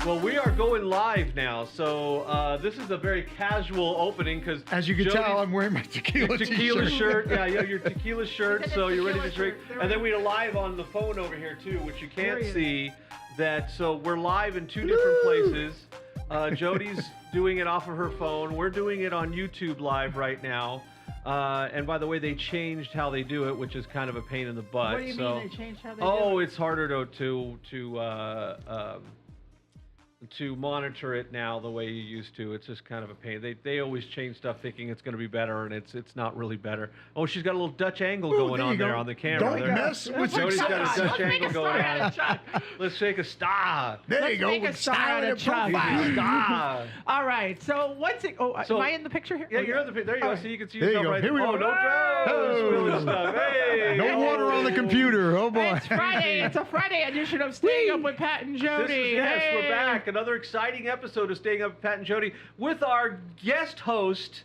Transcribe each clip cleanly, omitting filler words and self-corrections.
Well, we are going live now, so this is a very casual opening because, as you can tell, I'm wearing my tequila shirt. Yeah, your tequila shirt, so you're ready to drink. And then we're live on the phone over here too, which you can't see. So we're live in two different places. Jodi's doing it off of her phone. We're doing it on YouTube Live right now. And by the way, they changed how they do it, which is kind of a pain in the butt. What do you mean they changed how they do it? Oh, it's harder to monitor it now the way you used to. It's just kind of a pain. They always change stuff thinking it's going to be better, and it's not really better. Oh, she's got a little Dutch angle going on there on the camera. Don't mess with Jodi's got a Dutch angle going on. Let's shake a star. There you go. Make a star out of Chuck. Star. All right. So what's it? Oh, So- am I in the picture here? Yeah, you're in the picture. There you go. So you can see There you yourself go. right Here we there. go. Oh, no drugs. Oh. Spilling stuff. Hey. No water on the computer. Oh boy. It's Friday. It's a Friday edition of Staying Up with Pat and Jodi. Yes, Hey. we're back. Another exciting episode of Staying Up with Pat and Jodi with our guest host,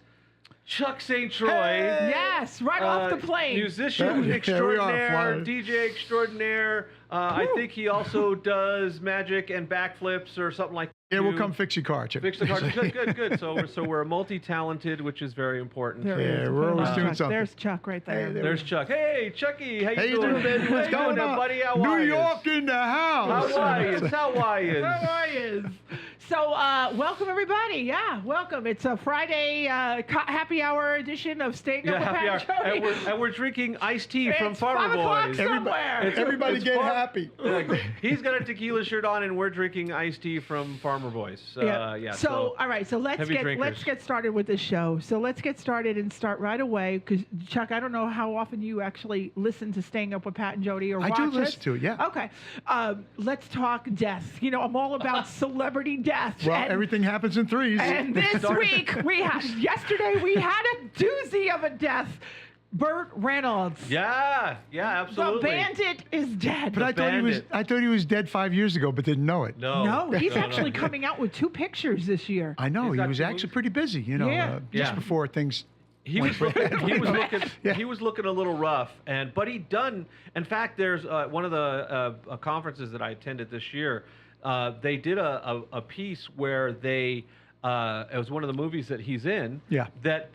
Chuck St. Troy. Yes, right off the plane. Musician Yeah, extraordinaire, flying. DJ extraordinaire. I think he also does magic and backflips or something like that. Yeah, we'll come fix your car, Chip. Fix the car. Good. So we're multi-talented, which is very important. There he is. Yeah, we're always doing Chuck. something. There's Chuck right there. Hey, there There's Chuck. Hey, Chucky, how you doing, baby? What's How you going doing, on, buddy? How New are York yous? in the house. How are you? How are you? So, welcome everybody. Yeah, welcome. It's a Friday happy hour edition of Staying Up with happy hour. Pat and Jodi. And we're drinking iced tea from It's Farmer 5 o'clock Boys. somewhere. Everybody It's get far- happy. He's got a tequila shirt on, and we're drinking iced tea from Farmer Boys. Yeah. So, all right. So let's heavy drinkers. get started with this show. So let's get started and start right away. Because Chuck, I don't know how often you actually listen to Staying Up with Pat and Jodi or I watch do us. listen to it, yeah. Okay. Let's talk death. You know, I'm all about celebrity death. Well, and, everything happens in threes. And this week yesterday we had a doozy of a death. Burt Reynolds. Yeah, The absolutely. bandit is dead. But I thought he was dead 5 years ago, but didn't know it. No, he's actually coming out with 2 pictures this year. I know He's he got was two actually movies. pretty busy, you know, Yeah. just Yeah. before things. He was looking. Yeah. He was looking a little rough, but he done. In fact, there's one of the conferences that I attended this year. They did a piece where they. It was one of the movies that he's in. Yeah. That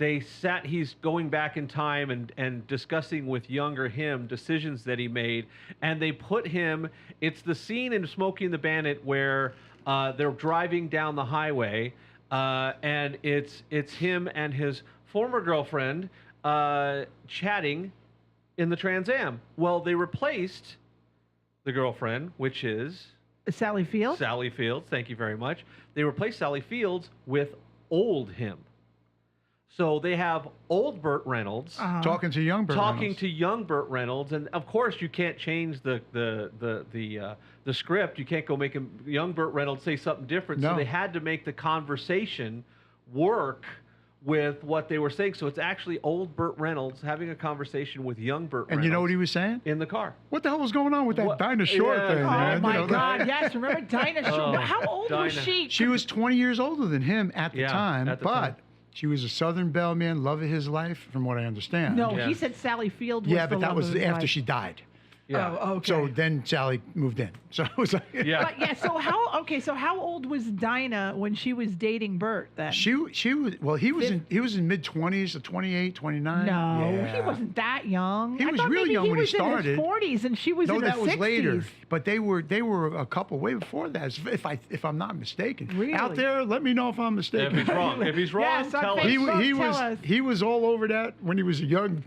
he's going back in time and discussing with younger him decisions that he made, and they put him. It's the scene in Smokey and the Bandit where they're driving down the highway, and it's him and his former girlfriend chatting in the Trans Am. Well, they replaced the girlfriend, which is Sally Field. Sally Fields. Thank you very much. They replaced Sally Fields with old him. So they have old Burt Reynolds Talking to young Burt talking Reynolds. to young Burt Reynolds, and of course you can't change the script. You can't go make him young Burt Reynolds say something different. So No. they had to make the conversation work with what they were saying. So it's actually old Burt Reynolds having a conversation with young Burt Reynolds. And you know what he was saying? in the car. What the hell was going on with that What- Dinah Shore yeah. thing, Oh, man? Oh You my know, God! Yes, remember Dinah Shore? Oh, How old was Dinah. she? She was 20 years older than him at the Yeah, time, at the but time. she was a Southern belle man, love of his life, from what I understand. No, Yeah. he said Sally Field was Yeah, the but that love was of his after life. she died. Yeah. Oh, okay. So then Sally moved in. So it was like, Yeah. But yeah, so how old was Dinah when she was dating Burt then? She was, well, he was in mid-20s, so 28, 29. No, Yeah. he wasn't that young. He I was thought really maybe young he when he was in started. his 40s and she was No, in her that was 60s. later. But they were a couple way before that, if I'm not mistaken. Really? Out there, let me know if I'm If mistaken. he's wrong, Yes, on tell us. Facebook. He was all over that when he was a young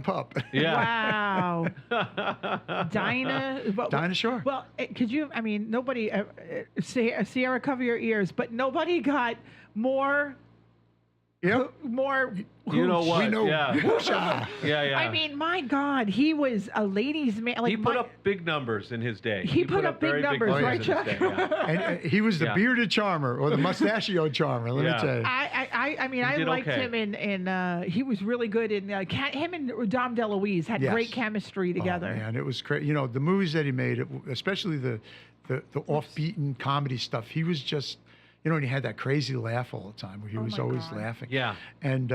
pup. Yeah. Wow. Dinah. Dinah Shore. Well, could you? I mean, nobody. Sierra, cover your ears. But nobody got more. Yep. More. You know what? We know. Yeah. Whoosha. Yeah. I mean, my God, he was a ladies' man. Like he put up big numbers in his day. He put up big very numbers, numbers right, in his Chuck? day, yeah. And he was the Yeah. bearded charmer or the mustachioed charmer. Let Yeah. me tell you. I mean, I did liked okay. him in he was really good in him and Dom DeLuise had Yes. great chemistry together. Oh, man, it was crazy. You know, the movies that he made, especially the off-beaten comedy stuff. He was just, you know, and he had that crazy laugh all the time where he was my always God. laughing. Yeah. And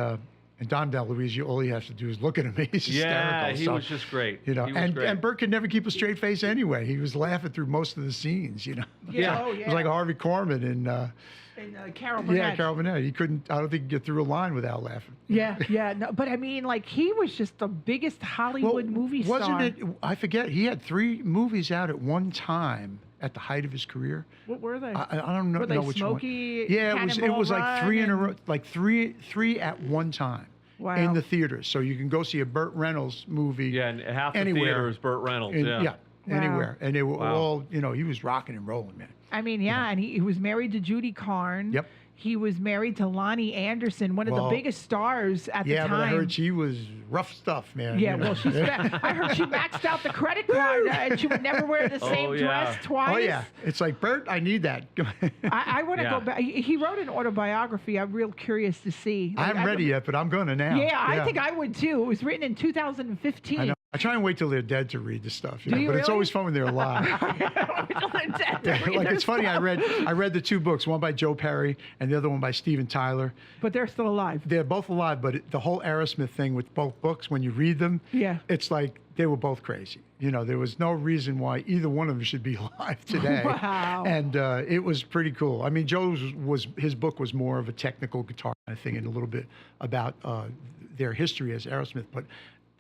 And Dom DeLuise, all you have to do is look at him. He's hysterical. Yeah, he was just great. You know, He was and great. Burt could never keep a straight face anyway. He was laughing through most of the scenes. You know. Yeah. Oh, It was like a Harvey Korman in. And Carol Burnett. Yeah, Carol Burnett. He couldn't. I don't think he could get through a line without laughing. Yeah. No, but I mean, like, he was just the biggest Hollywood movie star. Wasn't it? I forget. He had 3 movies out at one time at the height of his career. What were they? I don't know, Were they which Smokey, one. Yeah, it Cannonball was like Run, 3 in a and- row, like three at one time. Wow. In the theaters, so you can go see a Burt Reynolds movie. Yeah, and half the anywhere. theater is Burt Reynolds. Yeah, Wow. anywhere, and they were Wow. all, you know, he was rocking and rolling, man. I mean, yeah, and he was married to Judy Carn. Yep. He was married to Lonnie Anderson, one of the Well, biggest stars at the Yeah, time. but I heard she was rough stuff, man. Yeah, you know. well, I heard she maxed out the credit card, and she would never wear the same yeah. dress twice. Oh yeah, it's like Burt. I need that. I want to Yeah. go back. He wrote an autobiography. I'm real curious to see. I haven't read it yet, but I'm gonna now. Yeah, I think I would too. It was written in 2015. I know. I try and wait till they're dead to read the stuff, Do know, you but it's really? always fun when they're alive. Like it's funny. I read the 2 books, one by Joe Perry and the other one by Steven Tyler. But they're still alive. They're both alive, but the whole Aerosmith thing with both books, when you read them, Yeah. it's like they were both crazy. You know, there was no reason why either one of them should be alive today. Wow. And it was pretty cool. I mean, his book was more of a technical guitar kind of thing and a little bit about their history as Aerosmith, but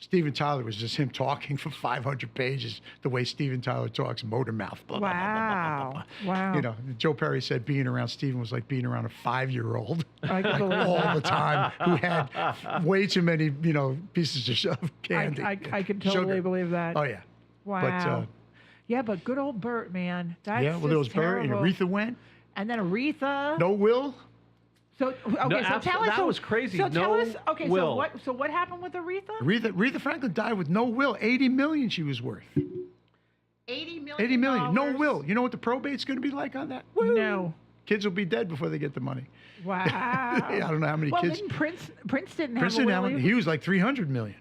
Steven Tyler was just him talking for 500 pages, the way Steven Tyler talks, motor mouth. Blah, blah, blah, blah, blah, blah, blah. Wow. You know, Joe Perry said being around Steven was like being around a 5-year-old I can believe all that. the time who had way too many, you know, pieces of candy. I can totally Sugar. believe that. Oh, yeah. Wow. Yeah, but good old Burt, man. That's Yeah, well, there was just Burt and terrible. Aretha went. And then Aretha. No Will. So okay, so tell us. that was crazy. So tell No us. Okay, Will. so what happened with Aretha? Aretha Franklin died with no will. 80 million she was worth. 80 million. 80 million. No will. You know what the probate's going to be like on that? Woo. No. Kids will be dead before they get the money. Wow. I don't know how many well, kids. didn't Prince didn't Prince have didn't a have will one. either? He was like 300 million.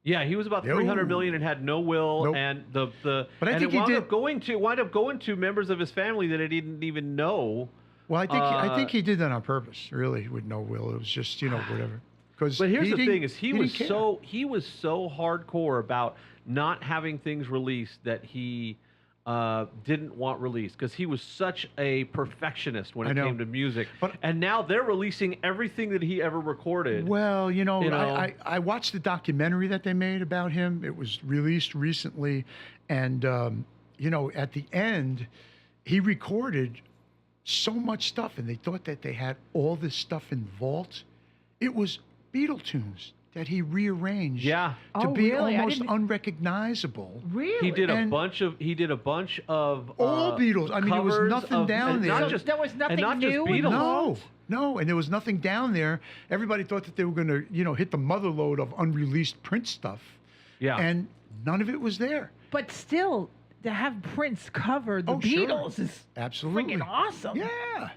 Yeah, he was about No. 300 million and had no will, Nope. and the But I and think it he wound did- up going to members of his family that he didn't even know. Well, I think he did that on purpose, really, with no will. It was just, you know, whatever. Because But here's the thing: is he was didn't care. so hardcore about not having things released that he didn't want released because he was such a perfectionist when I it know. came to music. But- and now they're releasing everything that he ever recorded. Well, You know? I watched the documentary that they made about him. It was released recently. And, you know, at the end, he recorded so much stuff, and they thought that they had all this stuff in vault. It was Beatle tunes that he rearranged Yeah. to Oh, be really? I almost didn't- unrecognizable. Really? He did a And- bunch of All Beatles. I mean, there was covers nothing of- down and there. Not So just, there was nothing and not new just in Beatles. the No, no, and there was nothing down there. Everybody thought that they were going to, you know, hit the mother load of unreleased Prince stuff. Yeah. And none of it was there. But still, to have Prince cover the Oh, sure. Beatles is Absolutely. freaking awesome. Yeah.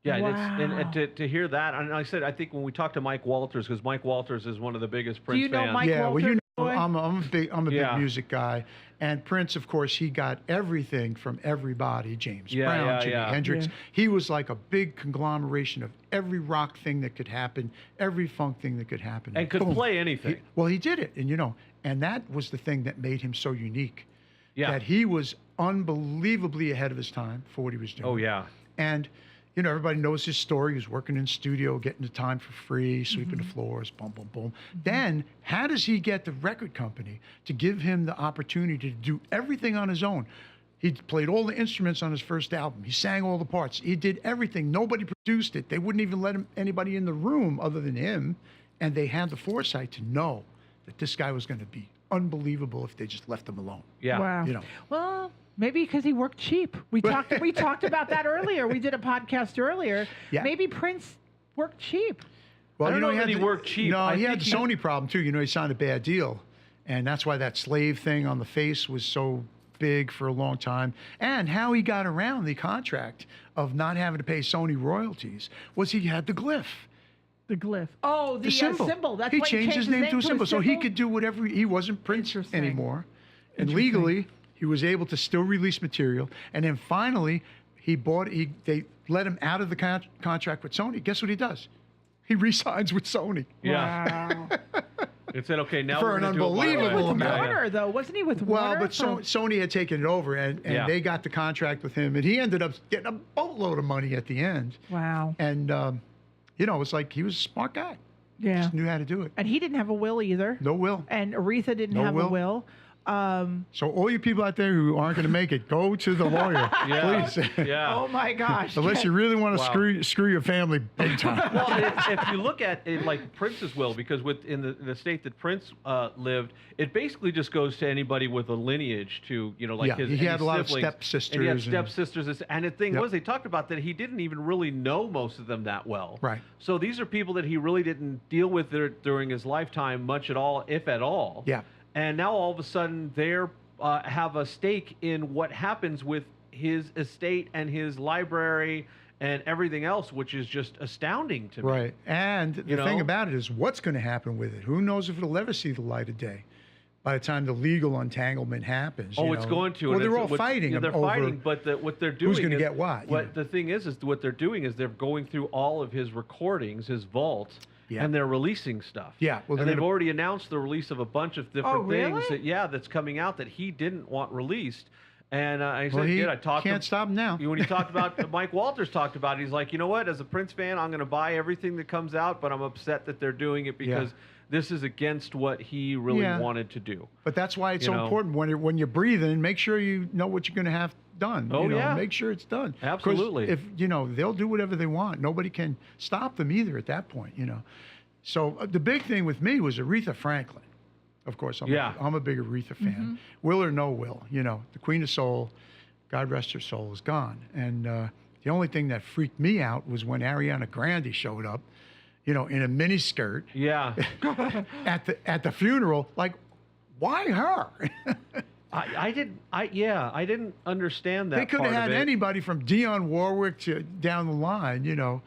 Yeah, and Wow. to hear that, and like I said, I think when we talked to Mike Walters, because Mike Walters is one of the biggest Prince you know fans. Mike Yeah, well, Walter, you know, boy? I'm a Yeah. big music guy, and Prince, of course, he got everything from everybody. James Yeah, Brown, yeah, Jimi yeah. Hendrix. Yeah. He was like a big conglomeration of every rock thing that could happen, every funk thing that could happen, And could boom. play anything. He did it, and you know, and that was the thing that made him so unique. Yeah. That he was unbelievably ahead of his time for what he was doing. Oh yeah. And, you know, everybody knows his story. He was working in studio, getting the time for free, sweeping the floors, boom, boom, boom. Then, how does he get the record company to give him the opportunity to do everything on his own? He played all the instruments on his first album. He sang all the parts. He did everything. Nobody produced it. They wouldn't even let anybody in the room other than him. And they had the foresight to know that this guy was going to be unbelievable if they just left him alone. Yeah. Wow. You know. Well, maybe because he worked cheap. We talked about that earlier. We did a podcast earlier. Yeah. Maybe Prince worked cheap. Well, I don't know he that had he worked cheap. No, I he had think the Sony problem too. You know, he signed a bad deal, and that's why that slave thing on the face was so big for a long time. And how he got around the contract of not having to pay Sony royalties was he had the glyph, The glyph. Oh, the symbol. That's he why changed his name to a symbol, so he could do whatever. He wasn't Prince Interesting. anymore, and Interesting. legally he was able to still release material. And then finally, they let him out of the contract with Sony. Guess what he does? he re-signs with Sony. Yeah. Wow. It said, okay, now For we're an gonna do it my way. unbelievable With amount. Warner, though, wasn't he with Well, Warner? but Sony had taken it over, and Yeah. they got the contract with him, and he ended up getting a boatload of money at the end. Wow. And you know, it's like he was a smart guy. Yeah. Just knew how to do it. And he didn't have a will either. No will. And Aretha didn't No have will. a will. So all you people out there who aren't going to make it, go to the lawyer, Yeah. please. Yeah. Oh my gosh. Unless you really want to Wow. screw your family big time. Well, if you look at it like Prince's will, because in the state that Prince lived, it basically just goes to anybody with a lineage to, you know, like Yeah, his he had any a lot of siblings. stepsisters And he had and- stepsisters. And the thing Yep. was, they talked about that he didn't even really know most of them that well. Right. So these are people that he really didn't deal with during his lifetime much at all, if at all. Yeah. And now all of a sudden they're have a stake in what happens with his estate and his library and everything else, which is just astounding to me. Right. And the You thing know? about it is what's going to happen with it. Who knows if it'll ever see the light of day by the time the legal entanglement happens. Oh, you it's know? going to. Well, and they're it's- all fighting. Yeah, they're over fighting, but what they're doing gonna is, get what, you know? the thing is what they're doing is they're going through all of his recordings, his vault, Yeah. and they're releasing stuff. Yeah, well, and they're they've gonna- already announced the release of a bunch of different Oh, really? things. That's coming out that he didn't want released. And I Well, said, he I talked can't to, stop him now. When he talked about Mike Walters talked about it, he's like, you know what? As a Prince fan, I'm going to buy everything that comes out, but I'm upset that they're doing it because this is against what he really Yeah. wanted to do. But that's why it's You so know? important when you're breathing, make sure you know what you're going to have done. Oh, you know, yeah. Make sure it's done. 'Cause Absolutely. If, you know, they'll do whatever they want. Nobody can stop them either at that point, you know. So the big thing with me was Aretha Franklin. Of course, I'm a big Aretha fan. Will or no will, you know, the Queen of Soul, God rest her soul, is gone. And the only thing that freaked me out was when Ariana Grande showed up, you know, in a mini skirt Yeah. at the funeral. Like, why her? I didn't understand that. They could have part of had it. anybody from Dionne Warwick to down the line, you know,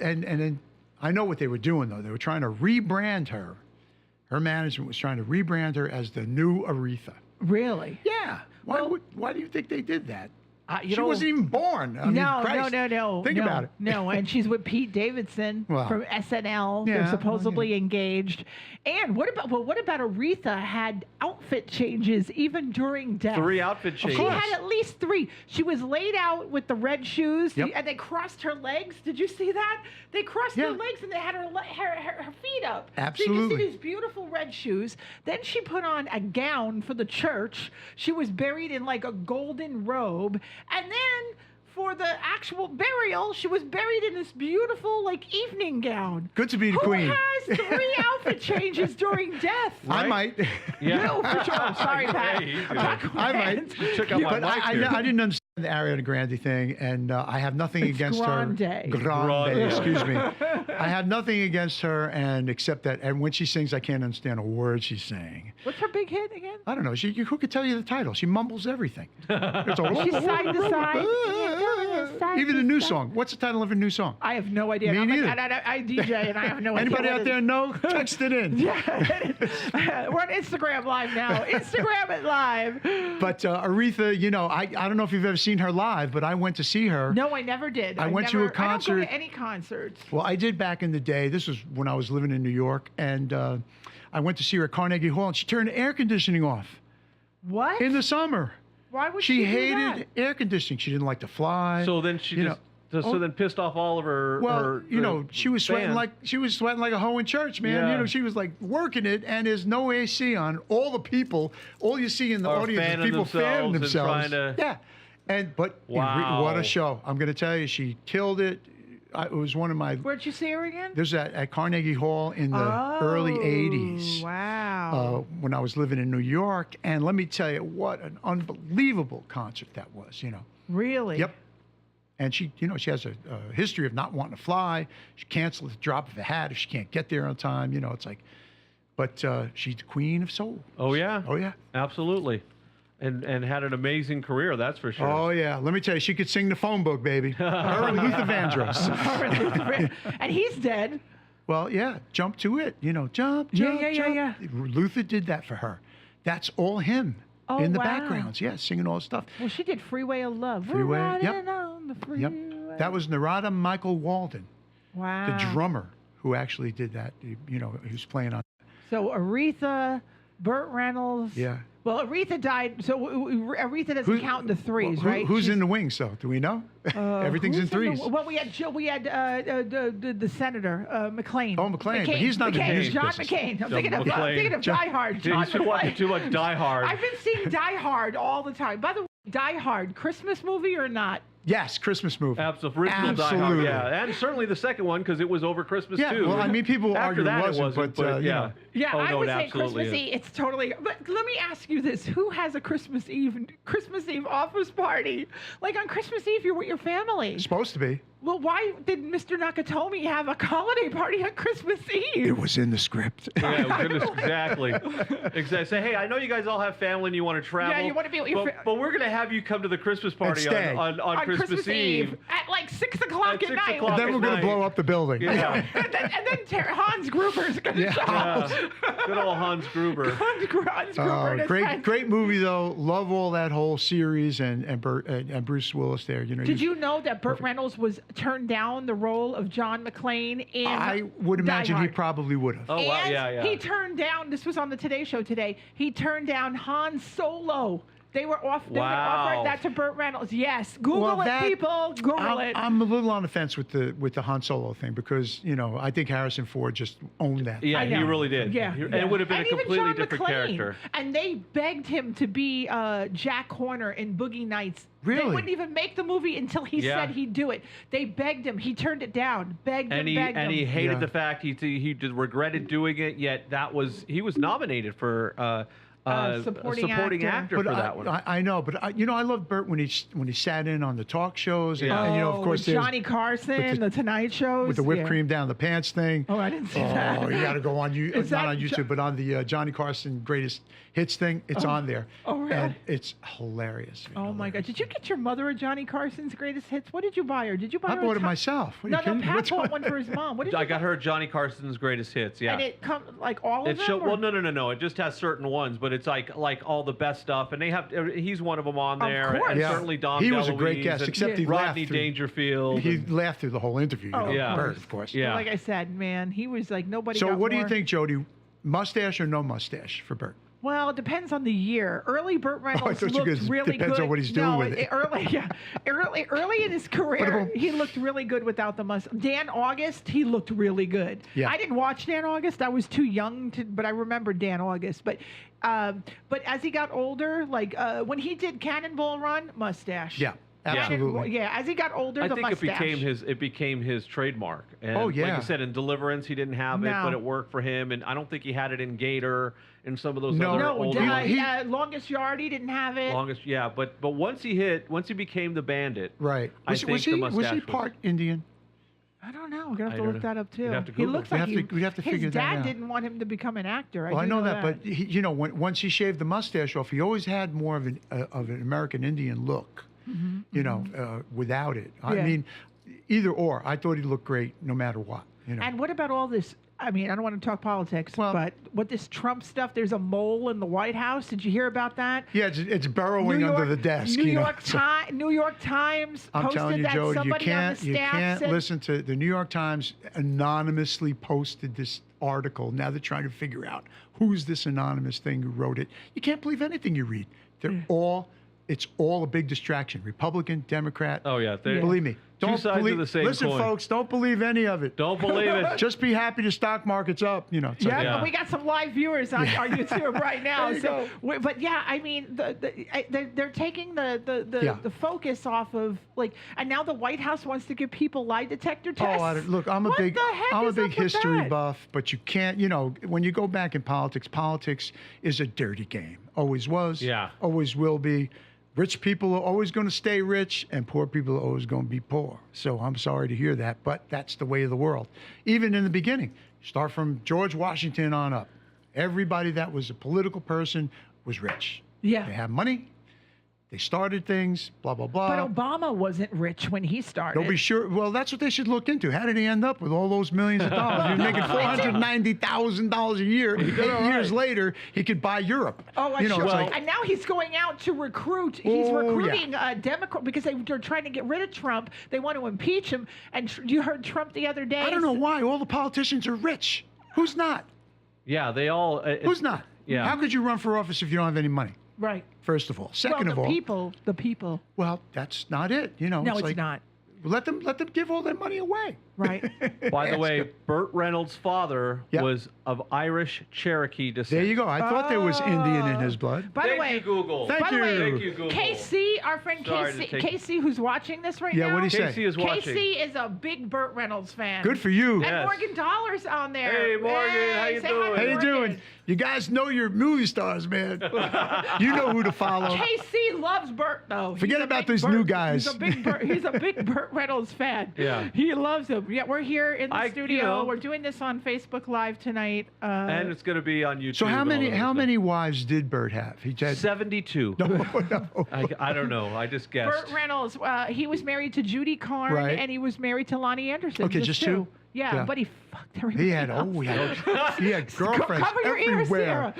and then I know what they were doing though. They were trying to rebrand her. Her management was trying to rebrand her as the new Aretha. Really? Yeah. Why do you think they did that? You She know, wasn't even born. I mean, Christ. No. Think no, about it. No, and she's with Pete Davidson Well, from SNL. yeah, They're well, supposedly engaged. And what about Aretha had outfit changes even during death? 3 outfit She changes. had at least 3. She was laid out with the red shoes, Yep. and they crossed her legs. Did you see that? They crossed Yeah. her legs, and they had her feet up. So you Absolutely. can see these beautiful red shoes. Then she put on a gown for the church. She was buried in like a golden robe, and then for the actual burial, she was buried in this beautiful like evening gown. Good to be the Who queen. has 3 outfit changes during death? I Right? might. Yeah. You, for sure. Oh, sorry, Pat. Hey, I might. Check out my But mic I here. didn't understand the Ariana Grande thing, and I have nothing It's against grande. her. Grande. Excuse me. I have nothing against her, and except that, and when she sings, I can't understand a word she's saying. What's her big hit again? I don't know. Who could tell you the title? She mumbles everything. It's all, She's side to side. Even the new song. What's the title of her new song? I have no idea. Me I'm like, neither. I DJ and I have no idea. Anybody what out it there is. know? Text it in. We're on Instagram Live now. Instagram it live. But Aretha, you know, I don't know if you've ever seen her live, but I went to see her. No, I never did. I went to a I don't go concert. to any concerts. Well, I did back in the day. This was when I was living in New York, and I went to see her at Carnegie Hall, and she turned the air conditioning off What? in the summer. Why would She do hated that? air conditioning. She didn't like to fly. So then she you just know, so then pissed off all of her. well, her, you know, she was sweating fans. like a hoe in church, man. Yeah. You know, she was like working it, and there's no AC on. All the people, all you see in the Are audience is fanning people fanning themselves and themselves. trying to- Yeah, Wow. what a show! I'm going to tell you, she killed it. It was one of my. Where'd you see her again? This was at Carnegie Hall in the early '80s. Wow. When I was living in New York, and let me tell you, what an unbelievable concert that was. You know. Really? Yep. And she, you know, she has a history of not wanting to fly. She cancels at the drop of a hat if she can't get there on time. You know, it's like, but she's the queen of soul. Oh yeah. Oh yeah. Absolutely. And had an amazing career, that's for sure. Oh yeah. Let me tell you, she could sing the phone book, baby. Her and Luther Vandross. And he's dead. Well, yeah. Jump to it. You know, jump, jump, Yeah. Luther did that for her. That's all him Oh, in the wow. backgrounds. Yeah, singing all the stuff. Well, she did Freeway of Love. Freeway, We're yep. riding on the freeway. Yep. That was Narada Michael Walden. Wow. The drummer who actually did that, he was playing on. So Aretha, Burt Reynolds. Yeah. Well, Aretha died, so Aretha doesn't count in the threes, right? Who's in the wings, though? Do we know? Everything's in Who's threes. Well, we had the senator, McClane. Oh, McClane, but he's not in McCain, the John Christmas. McCain. I'm John thinking of McClane. Die Hard. John He's been watching McClane. too much Die Hard. I've been seeing Die Hard all the time. By the way, Die Hard, Christmas movie or not? Yes, Christmas movie. Absolutely. Original Die Hard, Absolutely. yeah. And certainly the second one, because it was over Christmas, Yeah, too. well, I mean, people After argue that, it wasn't, but, yeah. Yeah, Oh, I no, would it say absolutely Christmas is. Eve. It's totally. But let me ask you this: who has a Christmas Eve office party? Like on Christmas Eve, you're with your family. It's supposed to be. Well, why did Mr. Nakatomi have a holiday party on Christmas Eve? It was in the script. Yeah, exactly. Say, hey, I know you guys all have family and you want to travel. Yeah, you want to be with your but we're going to have you come to the Christmas party stay. on Christmas Eve. at like 6 o'clock At at 6 night. o'clock. Then we're going to blow up the building. Yeah. and then Hans Gruber's going to show up. Yeah. Good old Hans Gruber. Hans Gruber and his friends. Great movie though. Love all that whole series and Bruce Willis there. Did you know that Burt Reynolds was turned down the role of John McClane in I would imagine Die he Hard? probably would have. Oh, wow. And Yeah. he turned down, this was on the Today Show today, he turned down Han Solo. They were offering that to Burt Reynolds. Yes. Google it, people. Google it. I'm a little on the fence with the Han Solo thing because I think Harrison Ford just owned that. Yeah, I he know. really did. Yeah. And it would have been And a even completely John different McClane. character. And they begged him to be Jack Horner in Boogie Nights. They Really? wouldn't even make the movie until he Yeah. said he'd do it. They begged him. He turned it down. Begged him. He hated Yeah. the fact he just regretted doing it. Yet he was nominated for supporting actor But for that one. I know, but I love Burt when he sat in on the talk shows and, Yeah. and of course with there's Johnny Carson, with the Tonight Shows. with the whipped Yeah. cream down the pants thing. Oh, I didn't see that. Oh, you got to go on Is not that on YouTube, but on the Johnny Carson Greatest Hits thing. It's on there. Oh, really? And it's hilarious. Oh my God! Did you get your mother a Johnny Carson's Greatest Hits? What did you buy her? Did you buy I her? bought it a myself. What are No, you kidding me? Pat What's bought going one for his mom. What did I you got her Johnny Carson's Greatest Hits. Yeah. And it come like all of them. Well, no. It just has certain ones, but it's like all the best stuff, and he's one of them on Of there, course. and Yeah. certainly Dom He was a great DeLuise guest, and except he Rodney laughed through- Dangerfield. He and- laughed through the whole interview. Oh, Yeah. Burt, of course. Yeah. Like I said, man, he was like nobody. So got what do you more. think, Jody? Mustache or no mustache for Burt? Well, it depends on the year. Early Burt Reynolds thought you looked guys- really depends good. on what he's doing with it. Early in his career, he looked really good without the mustache. Dan August, he looked really good. Yeah. I didn't watch Dan August. I was too young but I remember Dan August. But as he got older, like when he did Cannonball Run, mustache. Yeah, absolutely. Yeah, as he got older, I the think mustache. it became his trademark. And Oh, yeah. like I said, in Deliverance he didn't have it, No. but it worked for him. And I don't think he had it in Gator and some of those No. other No, older ones. Longest Yard, he didn't have it. Longest, yeah, but once he became the Bandit, Right. I Was, think was the he mustache part Indian? I don't know. We're gonna have I to don't look know. that up too. You'd have to He Google looks it. like We'd have to figure his that dad out. didn't want him to become an actor. Well, I do know that, but he, once he shaved the mustache off, he always had more of an American Indian look. Without it, I Yeah. mean, either or. I thought he looked great no matter what. And what about all this? I mean, I don't want to talk politics, Well- but what this Trump stuff? There's a mole in the White House. Did you hear about that? Yeah, it's burrowing under the desk. New you know, York, so- New York Times I'm posted telling you, that Jody, you somebody on the staff can't said, listen to the New York Times anonymously posted this article. Now they're trying to figure out who's this anonymous thing who wrote it. You can't believe anything you read. It's all a big distraction. Republican, Democrat. Oh, yeah, Believe me. Two Don't sides believe, of the same listen, coin. folks, don't believe any of it. Don't believe it. Just be happy the stock market's up. So- Yeah, Yeah. but we got some live viewers on our YouTube right now. There you So, but yeah, I mean, they're taking the focus off of and now the White House wants to give people lie detector tests. Look, I'm a What big the heck I'm a is big up with history that? buff, but you can't, when you go back in politics is a dirty game. Always was. Yeah. Always will be. Rich people are always going to stay rich, and poor people are always going to be poor. So I'm sorry to hear that, but that's the way of the world. Even in the beginning, start from George Washington on up. Everybody that was a political person was rich. Yeah. They have money. They started things, blah, blah, blah. But Obama wasn't rich when he started. Nobody's sure. Well, that's what they should look into. How did he end up with all those millions of dollars? He was making $490,000 a year. 8 years later, he could buy Europe. Oh, I'm You know, sure. it's like- And now he's going out to recruit. He's Oh, recruiting Democrat because they're trying to get rid of Trump. They want to impeach him. And you heard Trump the other day. I don't know why all the politicians are rich. Who's not? Yeah, they all. Who's not? Yeah. How could you run for office if you don't have any money? Right. First of all. Second Well, of all, the people. well, that's not it. You know, No, it's like, not. Let them give all their money away. Right. By the Ask way, them. Burt Reynolds' father Yeah. was of Irish Cherokee descent. There you go. I thought there was Indian in his blood. By the Thank way, you, Google. Thank by the you. way, Thank you, Google. Casey, our friend Sorry to Casey, take- Casey, who's watching this right Yeah, now. what'd he say? Casey is watching. Casey is a big Burt Reynolds fan. Good for you. And Yes. Morgan Dollar's on there. Hey, Morgan, how you say doing? hi to How you Morgan. doing? You guys know your movie stars, man. You know who to follow. Casey loves Burt though. Forget He's a about big those new Burt- guys. He's a big Burt Reynolds fan. Yeah. He loves him. Yeah, we're here in the you studio. know. We're doing this on Facebook Live tonight. And it's going to be on YouTube. So how and all many that how stuff. many wives did Bert have? He had 72. no, no. I don't know. I just guessed. Burt Reynolds. He was married to Judy Carn, Right. and he was married to Lonnie Anderson. Okay, just two? Yeah, Yeah. but he fucked everybody. He had else. he had girlfriends Cover your ears, everywhere.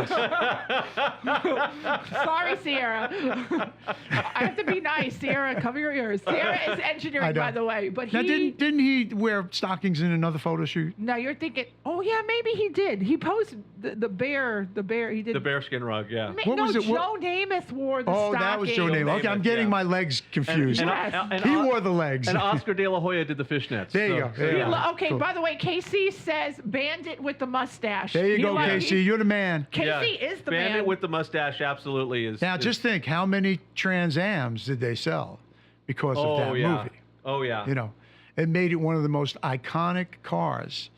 Sierra. Sorry, Sierra. I have to be nice, Sierra. Cover your ears. Sierra is I engineering, know. by the way, but Now he. didn't he wear stockings in another photo shoot? No, you're thinking. Oh yeah, maybe he did. He posed the bear. The bear. He did. The bearskin rug, yeah. What no, was it? Joe Namath wore the Oh, stocking. that was Joe Namath. Okay, I'm Namath, getting yeah. my legs confused. and He wore the legs. And Oscar De La Hoya did the fishnets. There you go. There you He go. lo- okay, Cool. by the way, Casey says bandit with the mustache. There you He go, lo- Casey. You're the man. Casey is the Bandit man. with the mustache absolutely is. Now, just think, how many Trans Ams did they sell because of that yeah. movie? Oh, yeah. You know, it made it one of the most iconic cars,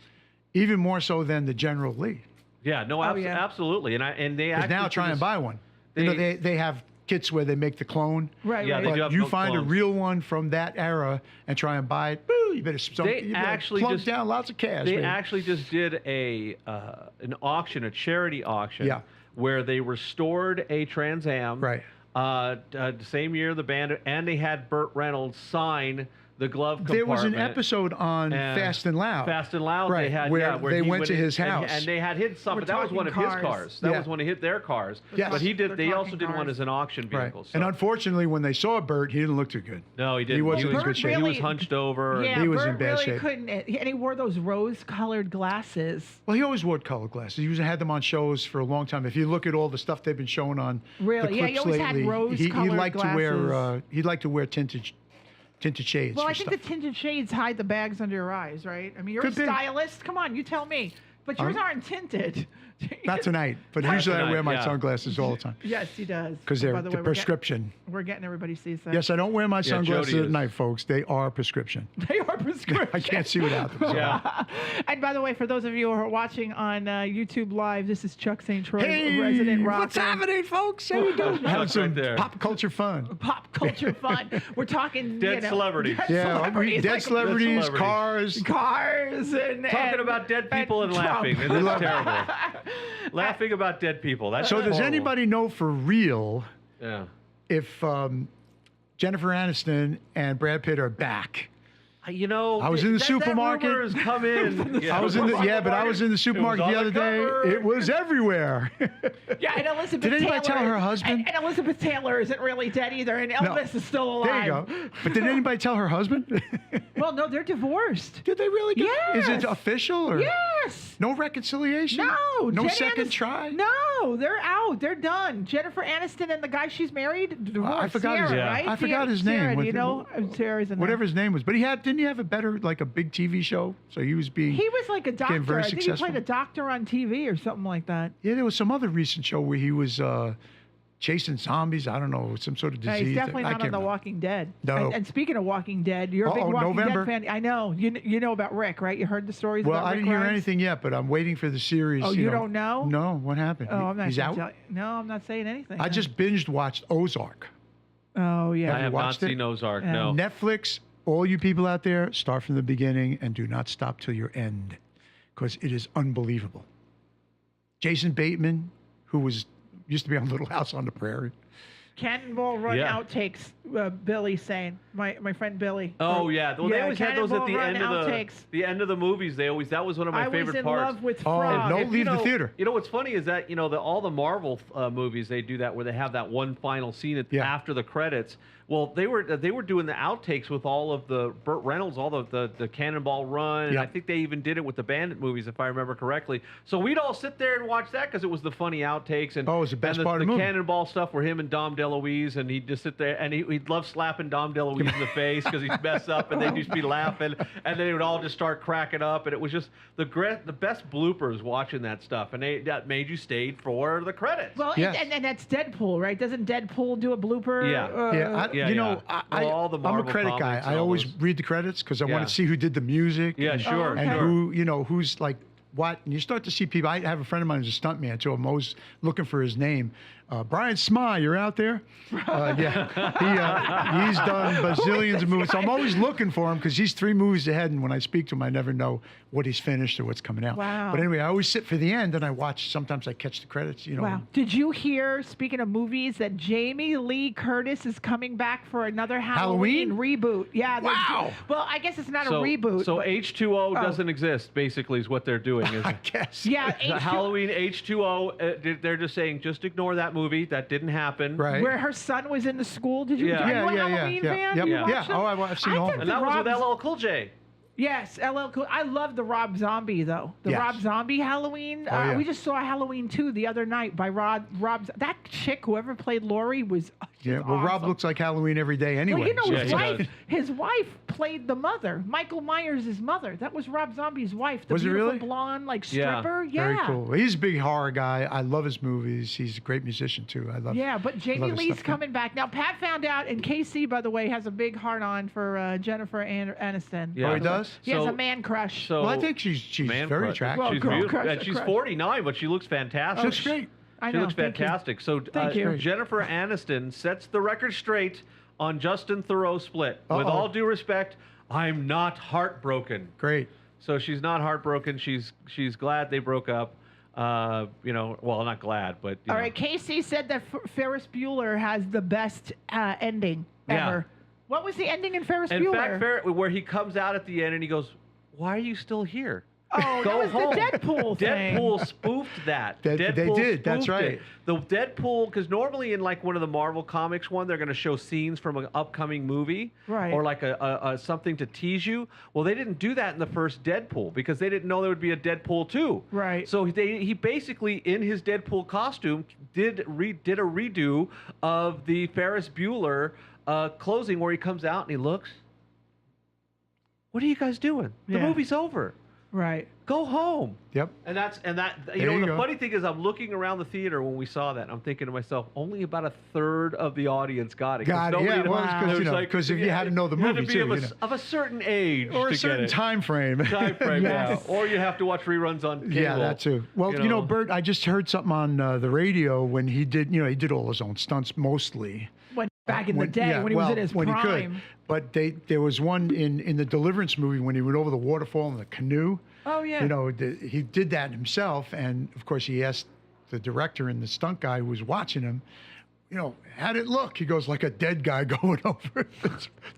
even more so than the General Lee. Yeah, no, yeah. absolutely. And they Because actually. now try and buy one. You know, they have kits where they make the clone. Right, Yeah, right. they do But have you no find clones. a real one from that era and try and buy it. Boo! You better, They you better actually plunk just- down lots of cash. They baby. actually just did an auction, a charity auction, Yeah. where they restored a Trans Am. Right. The same year the band, and they had Burt Reynolds sign the glove compartment. There was an episode on And Fast and Loud. Fast and Loud. Right, They had where they he went to his and- house. and they had his some, We're but that was one of talking his cars. cars. That Yeah. was one of their cars. Yes. But he did. They're They also talking did one cars. as an auction Right. vehicle. So. And unfortunately, when they saw Bert, he didn't look too good. No, he didn't. He wasn't in Burt good shape. He was really- hunched over. Yeah, He was Burt in bad really shape. couldn't. And he wore those rose-colored glasses. Well, he always wore colored glasses. He had them on shows for a long time. If you look at all the stuff they've been showing on Really? the Yeah, he clips always had lately, he rose-colored liked to wear glasses. he'd like to wear tinted shades. Well, for I think stuff. the tinted shades hide the bags under your eyes, right? I mean, you're Could a be. stylist. Come on, you tell me. But yours aren't tinted. Not tonight, but Not usually I tonight, wear my yeah. sunglasses all the time Yes, he does. because By they're the the way, prescription. We're getting everybody sees that. Yes, I don't wear my sunglasses Jody at is. night, folks. They are prescription. They are prescription. I can't see without them. so. Yeah. And by the way, for those of you who are watching on YouTube Live, this is Chuck St. Troy, Hey, resident rocker. what's happening, folks? How you doing? Having Chuck's some right there. pop culture fun. Pop culture fun. We're talking Dead celebrities. dead Yeah, celebrities, dead like celebrities, celebrities. cars. cars, and Talking about dead people and Trump. laughing. This is terrible. Laughing about dead people. That's So does horrible. anybody know for real Yeah. if Jennifer Aniston and Brad Pitt are back? You know, I was in the supermarket. That rumor has come in. I was in the but I was in the supermarket on the other the day. cover. It was everywhere. Yeah, and Elizabeth Did anybody Taylor, tell her husband? And Elizabeth Taylor isn't really dead either, and Elvis is still There alive. you go. But did anybody tell her husband? Well, no, they're divorced. Did they really? Is Yes. it official or Yes. no reconciliation? No. No Jen second Aniston- try. No, they're out. They're done. Jennifer Aniston and the guy she's married, divorced. I forgot his- Sierra, yeah. right? I forgot his Sierra, name. do you know? Sarah's in there. Whatever his name was, but didn't he have a better, like a big TV show? So he was being. He was like a doctor. very I think successful. he played a doctor on TV or something like that. Yeah, there was some other recent show where he was chasing zombies. I don't know, some sort of No, disease. he's definitely I not on can't The remember. Walking Dead. No. And speaking of Walking Dead, you're a big Uh-oh, Walking November. Dead fan. I know. You know about Rick, right? You heard the stories Well, about I Rick didn't hear Grimes? anything yet, but I'm waiting for the series. Oh, you don't know? No, what happened? Oh, I'm not He's gonna out. tell you. No, I'm not saying anything. I just binged watched Ozark. Oh, yeah. I Have you have not watched it? seen Ozark. Yeah. No. Netflix, all you people out there, start from the beginning and do not stop till your end, because it is unbelievable. Jason Bateman, who used to be on Little House on the Prairie, Cannonball Run Yeah. outtakes. Billy saying, my friend Billy. Oh yeah, well they always had those at the Cannonball Run end of outtakes. the end of the movies. That was one of my I was favorite in parts. love with Oh, Frog. no, If leave the theater. You know what's funny is that all the Marvel movies, they do that where they have that one final scene after the credits. Well, they were doing the outtakes with all of the Burt Reynolds, all the Cannonball Run, and I think they even did it with the Bandit movies, if I remember correctly. So we'd all sit there and watch that because it was the funny outtakes and it was the best part of the the movie. Cannonball stuff where him and Dom DeLuise, and he'd just sit there and he'd love slapping Dom DeLuise in the face because he'd mess up, and they'd just be laughing, and then they would all just start cracking up, and it was just the best bloopers watching that stuff, and that made you stay for the credits. Well, Yes. and that's Deadpool, right? Doesn't Deadpool do a blooper? Yeah. All the I'm a Marvel credit guy. comics and I all always those. read the credits because I Yeah. want to see who did the music. Yeah, and, sure, okay. and sure. who's like what. And you start to see people. I have a friend of mine who's a stuntman too. I'm always looking for his name. Brian Sma, you're out there? He's done bazillions of movies. So I'm always looking for him because he's 3 movies ahead. And when I speak to him, I never know what he's finished or what's coming out. Wow. But anyway, I always sit for the end and I watch. Sometimes I catch the credits. Wow. Did you hear, speaking of movies, that Jamie Lee Curtis is coming back for another Halloween reboot? Yeah. Wow. Well, I guess it's not a reboot. So but- H2O doesn't exist, basically, is what they're doing. Is I guess. Yeah, the Halloween H2O, they're just saying, just ignore that movie. That didn't happen. Right. Where her son was in the school. Did you? Yeah. Are you Yeah, a yeah, Halloween yeah, fan? yep, You yeah. watch them? Oh, I've seen all of think them. And that was with Rob's- LL Cool J. Yes, LL Cool. I love the Rob Zombie though. The Yes. Rob Zombie Halloween. Yeah. We just saw Halloween 2 the other night by Rob. That chick, whoever played Laurie, was. Yeah. Well, Rob awesome. looks like Halloween every day anyway. Well, you know, Yeah, his he wife. does. His wife played the mother. Michael Myers' mother. That was Rob Zombie's wife. The Was it beautiful really? blonde, like Yeah. stripper. Yeah. Very cool. He's a big horror guy. I love his movies. He's a great musician too. I love. Yeah, but Jamie love his Lee's stuff. coming back now. Pat found out, and KC, by the way, has a big heart on for Jennifer Aniston. Yeah. Oh, he does? He has So- a man crush. So Well, I think she's Man very crush. attractive. Well, She's girl beautiful. crush, And she's crush. 49, but she looks fantastic. Looks great. I She know. looks thank you. fantastic. So Thank you. Jennifer Aniston sets the record straight on Justin Theroux's split. With Uh-oh. all due respect, I'm not heartbroken. Great. So she's not heartbroken. She's glad they broke up. Well, not glad, but All right, Casey said that Ferris Bueller has the best ending Yeah. ever. What was the ending in Ferris In Bueller? fact, where he comes out at the end and he goes, "Why are you still here?" Oh, Go that was home. the Deadpool thing. Deadpool spoofed that. They Deadpool did, that's spoofed right. it. The Deadpool, because normally in like one of the Marvel comics they're going to show scenes from an upcoming movie, Right. or like a something to tease you. Well, they didn't do that in the first Deadpool because they didn't know there would be a Deadpool 2. Right. So he basically in his Deadpool costume did a redo of the Ferris Bueller closing where he comes out and he looks. What are you guys doing? The Yeah. movie's over. Right. Go home. Yep. And that There you the go. funny thing is I'm looking around the theater when we saw that. I'm thinking to myself, only about a third of the audience got it. 'cause Got it. nobody- Yeah, well, it's 'cause, it was like- if you had to know the you had movie to be too, of a, you know. of a certain age Or to a certain get it. time frame. Time frame, Yes. yeah. Or you have to watch reruns on cable. Yeah, that too. Well, you know, Bert, I just heard something on the radio when he did all his own stunts mostly. When back in the day, when he was in his when prime. he could. But there was one in the Deliverance movie when he went over the waterfall in the canoe. Oh yeah. You know, he did that himself, and of course he asked the director and the stunt guy who was watching him, you know, how'd it look? He goes, like a dead guy going over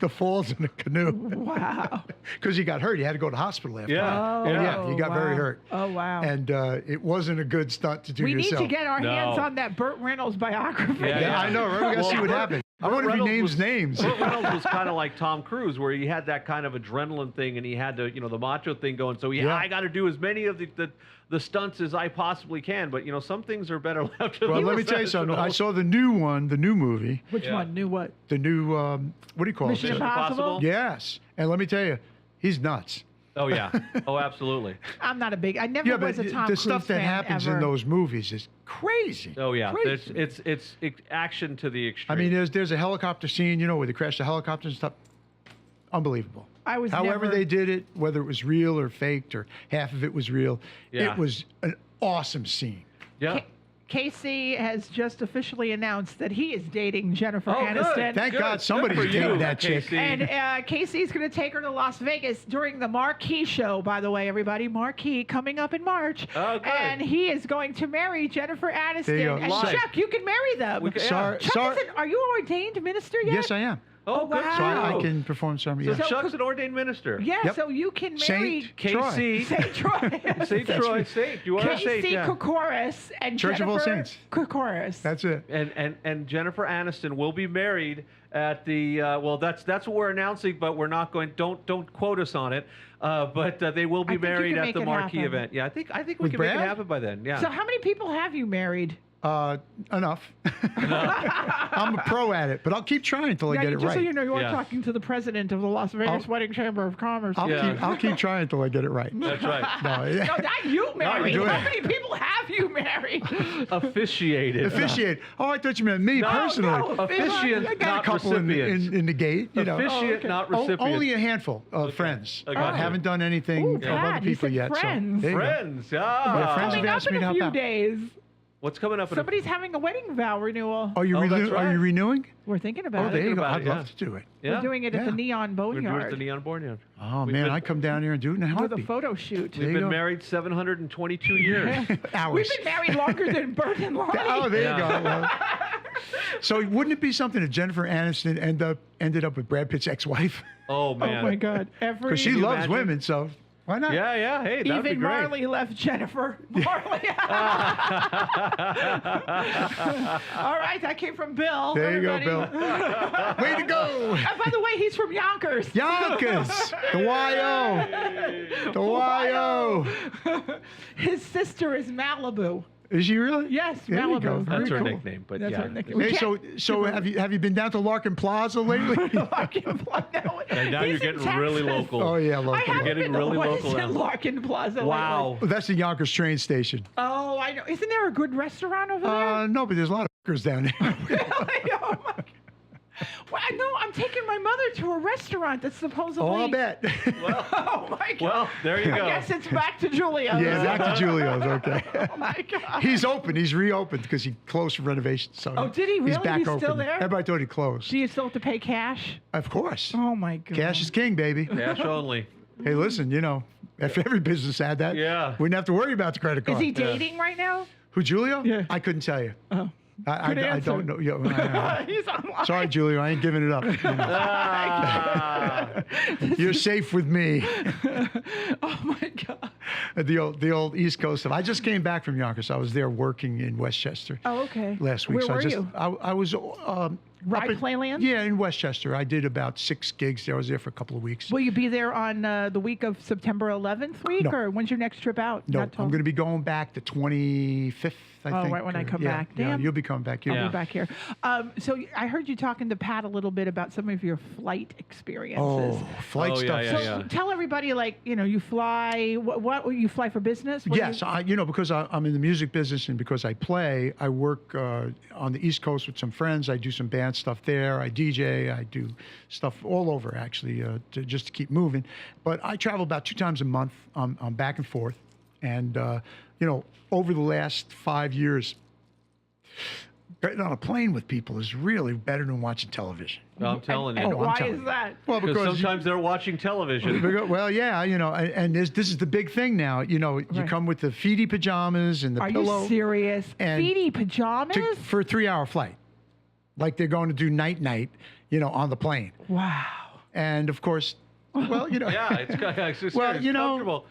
the falls in a canoe. Wow. Because he got hurt. He had to go to the hospital after. Yeah. Oh, Oh, yeah, he got very wow. hurt. Oh wow. And it wasn't a good stunt to do we yourself. need to get our hands No. on that Burt Reynolds biography. Yeah. Yeah, I know, right? We gotta see what happened. I wonder if he names names. Burt Reynolds was kind of like Tom Cruise, where he had that kind of adrenaline thing, and he had to, the macho thing going. So Yeah. I got to do as many of the stunts as I possibly can. But some things are better left to Well, the let me tell you something. I professionals. saw the new one, the new movie, Which Yeah. one? Knew what? the new, what do you call Mission it? Impossible? Yes. And let me tell you, he's nuts. Oh yeah. Oh, absolutely. I'm not a big. I never Yeah, but was a Tom the Cruise stuff that fan happens ever. in those movies is crazy. Oh yeah. Crazy. It's action to the I extreme. mean, there's a helicopter scene, where they crash the helicopter and stuff. Unbelievable. I was However never- they did it, whether it was real or faked or half of it was real, Yeah. it was an awesome scene. yeah. Casey has just officially announced that he is dating Jennifer Oh, good. Aniston. Thank Good. God somebody's Good for you, dating that chick. Casey. And Casey's going to take her to Las Vegas during the Marquee show, by the way, everybody. Marquee coming up in March. Oh, good. And he is going to marry Jennifer Aniston. There you go. And Live. Chuck, you can marry them. We can- yeah. Sorry, Chuck, are you an ordained minister yet? Yes, I am. Oh, good. wow. So for I you. can perform some. So Yeah. Chuck's an ordained minister. Yeah, Yep. so you can marry Saint Casey. Saint Troy. Saint Troy. Saint. You are a saint. Casey Yeah. Kokoris and Church of All Jennifer Saints. Kokoris. That's it. And Jennifer Aniston will be married at the well. That's what we're announcing, but we're not going. Don't quote us on it. But they will be I think you married can at make the it Marquee happen. event. Yeah, I think we With can make it Brad? happen by then. Yeah. So how many people have you married? Enough. I'm a pro at it, but I'll keep trying until I get it just right. so you know, you are Yeah. talking to the president of the Las Vegas I'll- Wedding Chamber of Commerce. Yeah. I'll keep trying until I get it right. That's right. No, No, not you married. doing How it. many people have you married? Officiated. Officiate. Oh, I thought you meant me No, personally. no, Officiant, I got not a couple recipient. in the gate. You know, Officiant, okay. not recipient. only a handful of friends. I got you. Haven't done anything Ooh, of Pat, other you people said yet. friends. So there you go. Friends. Yeah, Ah. friends Coming have up asked in me to a help few out. days, What's coming up? somebody's having a wedding vow renewal. Are you Oh, that's Are right. you renewing? We're thinking Oh, about there it. you go. about I'd it, love yeah. to do it. Yeah. We're doing it at the Yeah. Neon We're doing it at Boneyard the Neon Boneyard. Oh We've man, been- I come down here and do it in a with a heartbeat. photo shoot. There We've you been go. married 722 years. Hours. We've been married longer than Bert and Lonnie. Oh, there Yeah. you go. Well, so wouldn't it be something if Jennifer Aniston ended up with Brad Pitt's ex-wife? Oh Oh man. my God! Every Because she you loves imagine? women, so why not? Yeah, yeah. Hey, that'd be even great. Marley left Jennifer. Marley. All right, that came from Bill. There you go, everybody. Bill. Way to go. And by the way, he's from Yonkers. Yonkers. The YO. The YO. His sister is Malibu. Is she really? Yes, There you Malibu. go. Very That's her cool. nickname, but That's yeah. her nickname. We Hey, can't- so have you been down to Larkin Plaza lately? Larkin Plaza. And now He's you're in getting really Texas. local. Oh yeah, I Larkin. haven't getting been to really what local is now. in Larkin Plaza. Wow. Well, that's the Yonkers train station. Oh, I know. Isn't there a good restaurant over there? No, but there's a lot of fuckers down there. Really? Oh my God. Well, no, I'm taking my mother to a restaurant that's supposedly. Oh, I'll bet. Oh my God. Well, there you I go. guess it's back to Julia. Yeah, back to Julio's. Okay. Oh my God. He's open. He's reopened because he closed for renovation. So Oh, did he He's really? back He's open. still there? Everybody thought he closed. Do you still have to pay cash? Of course. Oh my God. Cash is king, baby. Cash only. Hey, listen, if every business had that, Yeah. wouldn't have to worry about the credit Is card. he dating right now? Who, Julio? Yeah. I couldn't tell you. Oh. I Good answer. don't know. Yeah, I know. He's online. Sorry, Julio. I ain't giving it up. You know. Ah. You're safe with me. Oh my God. The old East Coast stuff. I just came back from Yonkers. I was there working in Westchester Oh, okay. last week. Where so were I just you? I was Ride up in- Playland? Yeah, in Westchester. I did about 6 gigs there. I was there for a couple of weeks. Will you be there on the week of September 11th week, No. or when's your next trip out? No, Not till- I'm going to be going back the 25th, I Oh, think. right when I or- come yeah, back. Yeah, Damn. you'll be coming back. I'll Yeah. be back here. So I heard you talking to Pat a little bit about some of your flight experiences. Oh, flight Oh, yeah, stuff. yeah, So yeah. tell everybody, like, you fly. What you fly for business? What do Yes, you- because I'm in the music business and because I play, I work on the East Coast with some friends. I do some band stuff there. I DJ. I do stuff all over, actually, just to keep moving. But I travel about 2 times a month. I'm back and forth. And, over the last 5 years, getting on a plane with people is really better than watching television. I'm telling you. And I'm why telling is you. that? Well, Because because sometimes they're watching television. well, yeah, and this is the big thing now. You Right. come with the feety pajamas and the Are pillow. you serious? and Feety pajamas? for a 3-hour flight, like they're going to do night, on the plane. Wow. And of course, well, Yeah, it's just Well, it's you know, comfortable.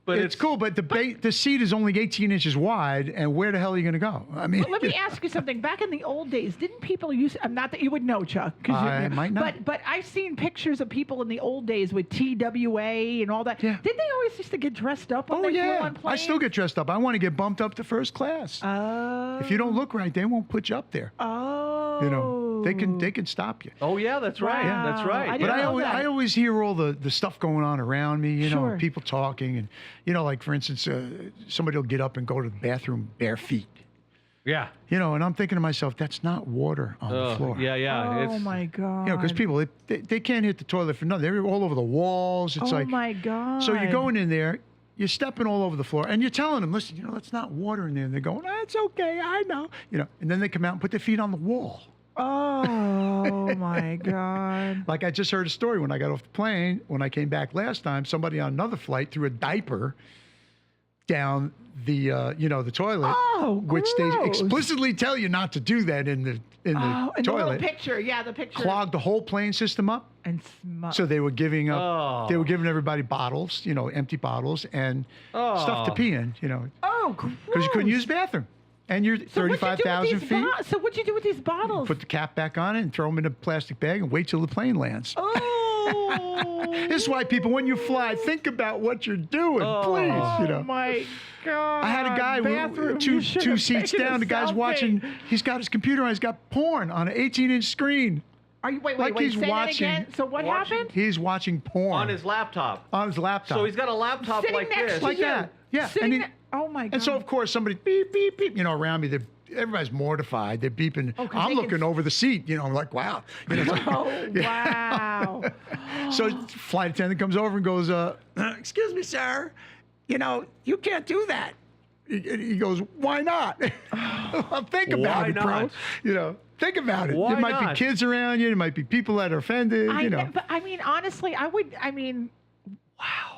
But it's cool, but the seat is only 18 inches wide, and where the hell are you going to go? I mean, Let me ask you something. Back in the old days, didn't people use? Not that you would know, Chuck. 'Cause I might not. But I've seen pictures of people in the old days with TWA and all that. Yeah. Didn't they always used to get dressed up when oh they flew yeah, on planes? I still get dressed up. I want to get bumped up to first class. Oh. If you don't look right, they won't put you up there. Oh. They can stop you. Oh yeah, that's right. Wow. That's right. I But didn't I know always, that. I always hear all the stuff going on around me, Sure. people talking, and like for instance, somebody will get up and go to the bathroom bare feet, Yeah. and I'm thinking to myself, that's not water on the floor. Yeah, yeah. Oh it's, my God. Because people they can't hit the toilet for nothing. They're all over the walls. It's Oh like my God. so you're going in there, you're stepping all over the floor, and you're telling them, listen, that's not water in there. And they're going, it's okay, I know. And then they come out and put their feet on the wall. Oh my God. Like I just heard a story when I got off the plane. When I came back last time, somebody on another flight threw a diaper down the the toilet, which they gross. explicitly tell you not to do that in the in toilet. the little picture, the picture. Clogged the whole plane system up. And smut. So they were giving everybody bottles, empty bottles and stuff to pee in, Oh, gross. because you couldn't use the bathroom. And you're 35,000 feet. So what'd you do with these bottles? Put the cap back on it and throw them in a plastic bag and wait till the plane lands. Oh. This is why people, when you fly, think about what you're doing, please. Oh my God. I had a guy with two seats down. The guy's watching. He's got his computer on. He's got porn on an 18-inch screen. Are you wait? He's say watching. that again. So what happened? He's watching porn on his laptop. On his laptop. So he's got a laptop Sitting like next this. to like you. that. Yeah. Oh my God. And so of course somebody beep beep beep. Around me, everybody's mortified. They're beeping. I'm looking over the seat. I'm like, wow. Wow. So flight attendant comes over and goes, excuse me, sir. You can't do that. He goes, why not? Well, think about it, bro. Think about it. Why there might not? be kids around you. There might be people that are offended. But I mean, honestly, wow.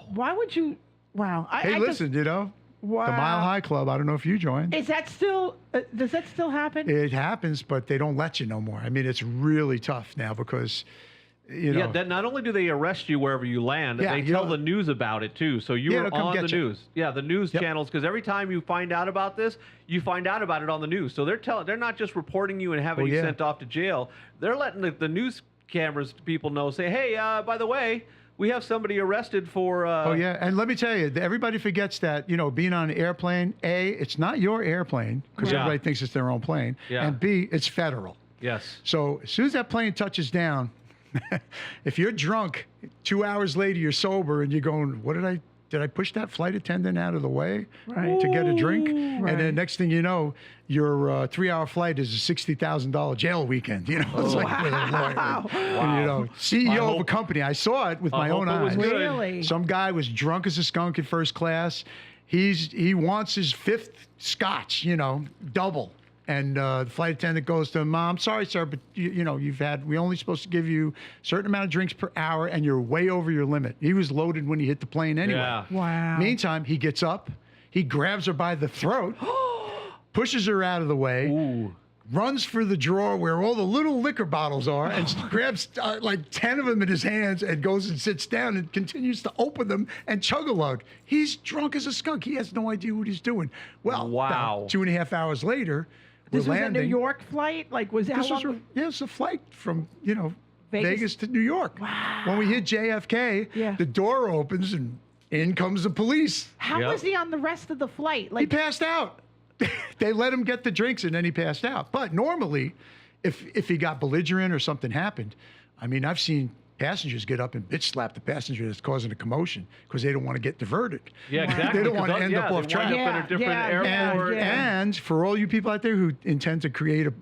Why would you? Wow. Hey, listen, wow. the Mile High Club. I don't know if you joined. Is that still? Does that still happen? It happens, but they don't let you no more. I mean, it's really tough now because. Yeah, that not only do they arrest you wherever you land, they tell the news about it too. So you are on the news. Yeah, the news channels, because every time you find out about this, you find out about it on the news. So they're not just reporting you and having you sent off to jail. They're letting the news cameras people know, say, hey, by the way, we have somebody arrested for. And let me tell you, everybody forgets that being on an airplane. A, it's not your airplane because everybody thinks it's their own plane, and B, it's federal. Yes. So as soon as that plane touches down. If you're drunk, 2 hours later you're sober and you're going, did I push that flight attendant out of the way to get a drink? Right. And then next thing you know, your 3-hour flight is a $60,000 jail weekend. It's like with a lawyer. Wow. And, CEO of a company. I saw it with my own eyes. Really? Some guy was drunk as a skunk in first class. He wants his 5th scotch, double. And the flight attendant goes to him, I'm sorry, sir, but we're only supposed to give you a certain amount of drinks per hour, and you're way over your limit. He was loaded when he hit the plane anyway. Yeah. Wow. Meantime, he gets up, he grabs her by the throat, pushes her out of the way, runs for the drawer where all the little liquor bottles are, and grabs like 10 of them in his hands and goes and sits down and continues to open them and chug a lug. He's drunk as a skunk. He has no idea what he's doing. Well, about 2.5 hours later, this was landing. a New York flight? It's a flight from, Vegas to New York. Wow. When we hit JFK, the door opens and in comes the police. How was he on the rest of the flight? He passed out. They let him get the drinks and then he passed out. But normally, if he got belligerent or something happened, I mean, I've seen passengers get up and bitch slap the passenger that's causing a commotion because they don't want to get diverted. Yeah, exactly. They don't want to end up off track. In a different airport. And for all you people out there who intend to create a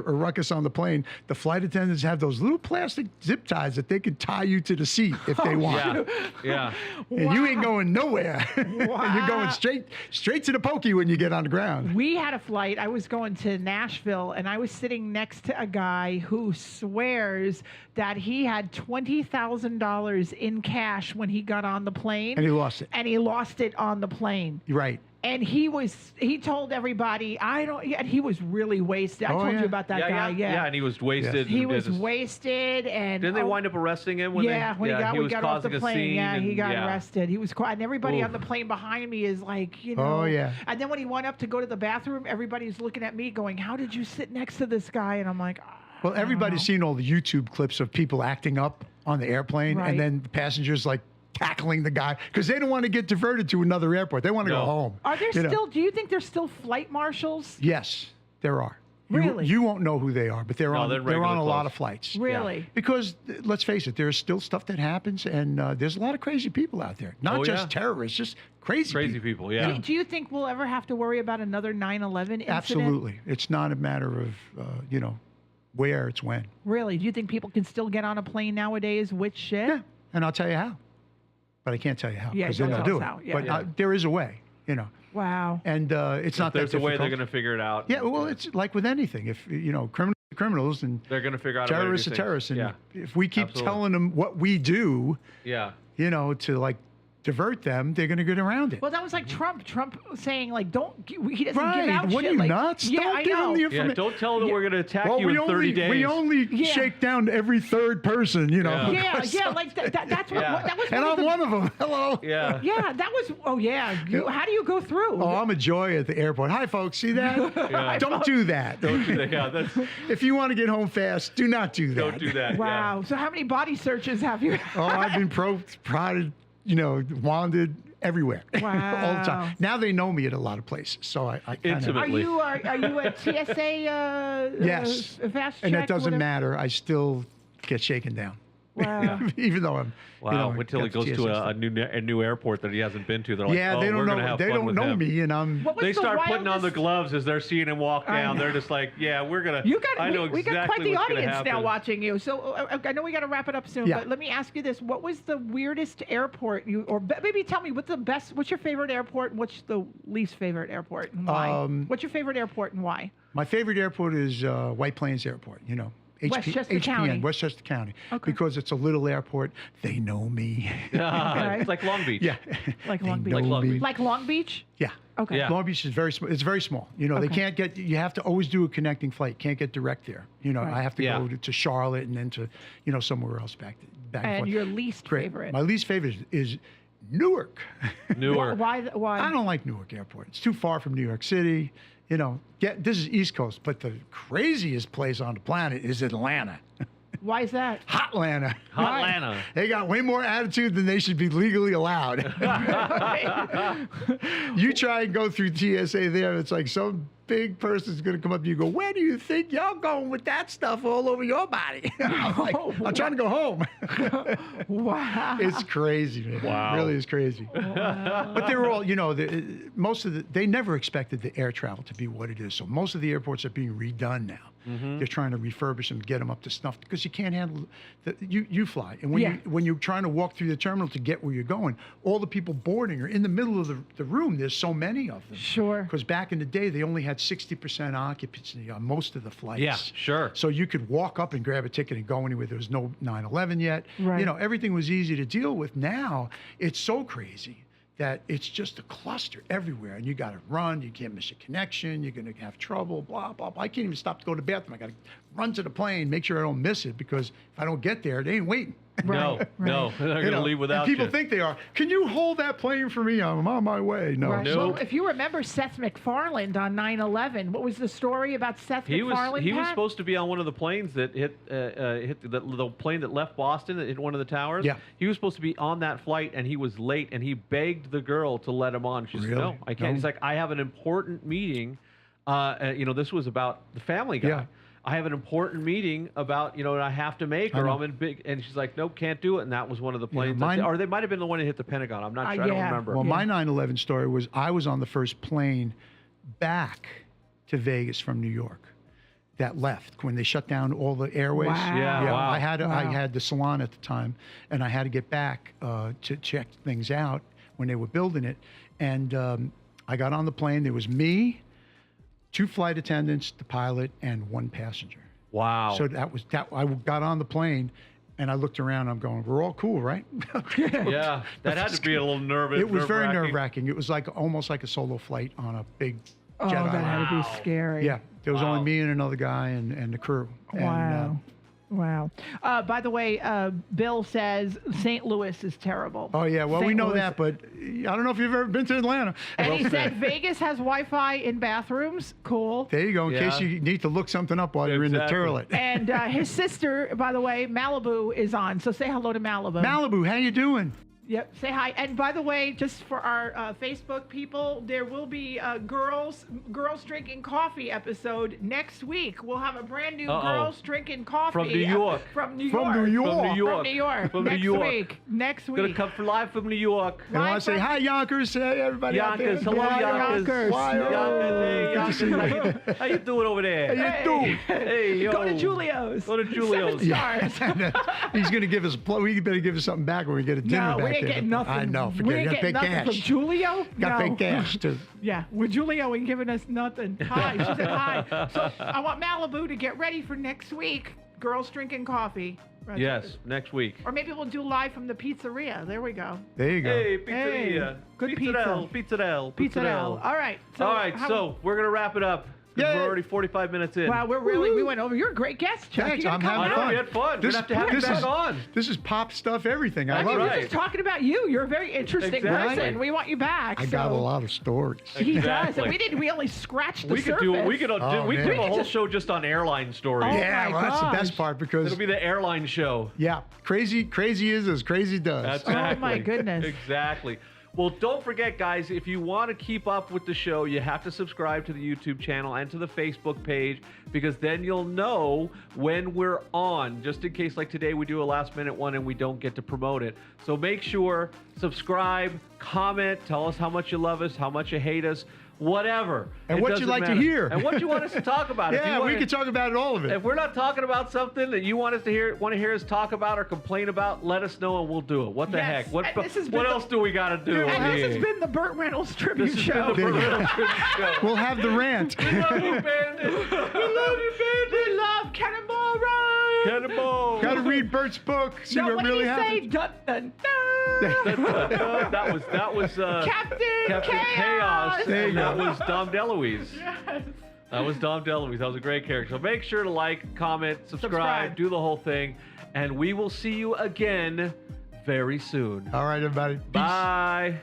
ruckus on the plane, the flight attendants have those little plastic zip ties that they can tie you to the seat if they want. Yeah. And you ain't going nowhere. You're going straight to the pokey when you get on the ground. We had a flight. I was going to Nashville, and I was sitting next to a guy who swears that he had $20,000 in cash when he got on the plane. And he lost it. And he lost it on the plane. Right. And he told everybody, and he was really wasted. I told you about that guy. Yeah, and he was wasted. He was wasted. And didn't they wind up arresting him? When we got off the plane. Yeah, he got arrested. He was caught. And everybody on the plane behind me is like, Oh, yeah. And then when he went up to go to the bathroom, everybody's looking at me going, how did you sit next to this guy? And I'm like, well, everybody's seen all the YouTube clips of people acting up on the airplane, and then the passengers like tackling the guy because they don't want to get diverted to another airport. They want to go home. Are there still? Do you think there's still flight marshals? Yes, there are. Really? You won't know who they are, but they're on a lot of flights. Really? Yeah. Because let's face it, there's still stuff that happens, and there's a lot of crazy people out there. Not just terrorists, just crazy people. Yeah. Do you think we'll ever have to worry about another 9/11 incident? Absolutely. It's not a matter of where, it's when. Really? Do you think people can still get on a plane nowadays with shit? Yeah, and I'll tell you how. but I can't tell you how Yeah, because don't then they'll tell do us it. how. Yeah. But Yeah. there is a way, Wow. and it's not that There's a way difficult. they're going to figure it out. Yeah, well, it's like with anything. If criminals and They're going to figure out a way to do terrorists are things. terrorists, and Yeah. if we keep Absolutely. telling them what we do, Yeah. to like divert them, they're going to get around it. Well, that was like Trump. Trump saying like, don't. He doesn't Right. give out What shit. are you, like, nuts? Yeah, Don't I give them know. the Yeah, information. don't tell them we're going to attack Well, you in 30 days. we only Yeah. shake down every third person, Yeah. Yeah, like that's what Yeah. that was. And one I'm of the, one of them. Hello. Yeah. Yeah, that was. Oh yeah. How do you go through? Oh, I'm a joy at the airport. Hi, folks. See that? Yeah. Don't do that. Don't do that. Yeah, that's, If you want to get home fast, do not do that. don't do that. Wow. So how many body searches have you? Oh, I've been prodded, wanted everywhere. all the Wow. time. Now they know me at a lot of places, so I kind Intimately. Are you a TSA? Yes. Fast check. and that doesn't whatever? matter. I still get shaken down, Wow. even though I'm. Wow. Wait till he got the goes to TSA a new airport that he hasn't been to. They're like, Yeah, oh, they we're don't gonna know. have They fun don't with know him. me, and I'm. What was They the start putting on the wildest- gloves as they're seeing him walk I down. know. They're just like, yeah, we're gonna. You got, I know we exactly got quite the what's gonna audience now happen. watching you. So I know we got to wrap it up soon, Yeah. but let me ask you this: what was the weirdest airport maybe tell me what's your favorite airport and what's the least favorite airport and why? What's your favorite airport and why? My favorite airport is White Plains Airport. Westchester County. Westchester County. Okay. Because it's a little airport. They know me. Okay. It's like Long Beach. Yeah. Like They Long Beach. know Like Long me. Beach. Like Long Beach? Yeah. Okay. Yeah. Long Beach is very small. It's very small. They Okay. can't get. You have to always do a connecting flight. Can't get direct there. Right. I have to Yeah. go to Charlotte and then to somewhere else back and And forth. your least Great. favorite? My least favorite is Newark. Newark. Why? I don't like Newark Airport. It's too far from New York City. This is East Coast, but the craziest place on the planet is Atlanta. Why is that? Hot Atlanta. Hot Atlanta. They got way more attitude than they should be legally allowed. You try and go through TSA there, it's like some big person's going to come up to you and go, where do you think y'all going with that stuff all over your body? I'm like, I'm trying to go home. Wow. It's crazy, man. Wow. It really is crazy. But they're all, they never expected the air travel to be what it is. So most of the airports are being redone now. They're trying to refurbish them, get them up to snuff because you can't handle you fly. And when you're trying to walk through the terminal to get where you're going, all the people boarding are in the middle of the room. There's so many of them. Sure. Because back in the day, they only had 60% occupancy on most of the flights. Yeah, sure. So you could walk up and grab a ticket and go anywhere. There was no 9/11 yet. Right. Everything was easy to deal with. Now it's so crazy that it's just a cluster everywhere, and you got to run. You can't miss a connection. You're going to have trouble. Blah blah blah. I can't even stop to go to the bathroom. I got to run to the plane, make sure I don't miss it, because if I don't get there, they ain't waiting. No, no, they're going to leave without and people you. think they are. Can you hold that plane for me? I'm on my way. No. Right. Nope. Well, if you remember Seth MacFarlane on 9/11, what was the story about Seth MacFarlane? He was Pat? supposed to be on one of the planes that hit the plane that left Boston, that hit one of the towers. Yeah. He was supposed to be on that flight, and he was late, and he begged the girl to let him on. She said, Really? no, I can't. No. He's like, I have an important meeting. This was about the Family Guy. Yeah. I have an important meeting about, I have to make, or know. I'm in big. And she's like, nope, can't do it. And that was one of the planes. mine- or they might have been the one that hit the Pentagon. I'm not sure. I don't yeah. remember. Well, Yeah. my 9/11 story was I was on the first plane back to Vegas from New York that left when they shut down all the airways. Wow. Yeah, wow. I Wow. had the salon at the time, and I had to get back to check things out when they were building it. And I got on the plane. There was me, 2 flight attendants, the pilot, and 1 passenger. Wow. So that was that. I got on the plane, and I looked around. I'm going, we're all cool, right? yeah, that had to be a little nervous. It was very nerve-wracking. nerve-wracking. It was like almost like a solo flight on a big Oh, jet that island. had to be Wow. scary. Yeah, there was Wow. only me and another guy and the crew. And, Wow. Wow. By the way, Bill says St. Louis is terrible. oh yeah, well we St. know Louis- that, but I don't know if you've ever been to Atlanta. And he Well said said. Vegas has Wi-Fi in bathrooms. Cool. There you go. In Yeah. case you need to look something up while you're in the Exactly. toilet. And his sister, by the way, Malibu is on. So say hello to Malibu. Malibu, how you doing? Yep. Say hi. And by the way, just for our Facebook people, there will be a girls drinking coffee episode next week. We'll have a brand new Uh-oh. girls drinking coffee From New York. From New From York. New York. From New York. From New York. From New Next York. week. Next Gonna week. come live from New York. And I want to say from- hi, Yonkers. Hey, everybody out there. Yonkers, hello, Hi, Yonkers. Yonkers. Why, Yonkers, hey, good to Yonkers. How you doing over there? How you doing? Hey, yo. Go to Julio's. Go to Julio's. 7 stars. He's going to give us. We better give us something back when we get a dinner No, back ain't getting nothing. I know. We Forget ain't it. Got getting big nothing cash. from Julio. Got No. big cash too. Yeah, well, Julio ain't giving us nothing. Hi, she said hi. So I want Malibu to get ready for next week. Girls drinking coffee. Right. Yes, next week. Or maybe we'll do live from the pizzeria. There we go. There you go. Hey, pizzeria. Hey, good Pizzadel, Pizzadel. Pizzadel. All right. All right, so we're going to wrap it up. 'Cause Yay. we're already 45 minutes in. Wow, we went over. You're a great guest, Chuck. Thanks, You gotta I'm come having I back. know, we had fun. We're going to have to have you back on. This is pop stuff, everything. I That's love We're right. it. just talking about you. You're a very interesting Exactly. person. We want you back. I got a lot of stories. He does, Exactly. and we only scratched the We could surface. do we could Oh, we could man. do a whole show just on airline stories. Oh, Yeah, my well, that's the gosh. best part because It'll be the airline show. yeah, crazy is as crazy does. That's Oh, exactly. my goodness. Exactly. Well, don't forget, guys, if you want to keep up with the show, you have to subscribe to the YouTube channel and to the Facebook page, because then you'll know when we're on, just in case, like today, we do a last-minute one and we don't get to promote it. So make sure, subscribe, comment, tell us how much you love us, how much you hate us, whatever. And It what you'd doesn't like to matter. hear. And what you want us to talk about. If you Yeah, we wanna- could talk about all of it. If we're not talking about something that you want us to hear us talk about or complain about, let us know and we'll do it. What the Yes, heck? What and this has been what the- else do we got to do? And this Yeah. has been the Burt Reynolds tribute This has show. been the There you Bruno go. Tribute Show. We'll have the rant. We love you, Bandit. We love you, We love Cannonball Run. Bandit. Cannonball. Got to read Bert's book. See Now, what what really did he say? happened. Dun, dun, dun. that was Captain Chaos. There you and that go. was Dom DeLuise. Yes. That was Dom DeLuise. That was a great character. So make sure to like, comment, subscribe, do the whole thing, and we will see you again very soon. All right, everybody. Peace. Bye.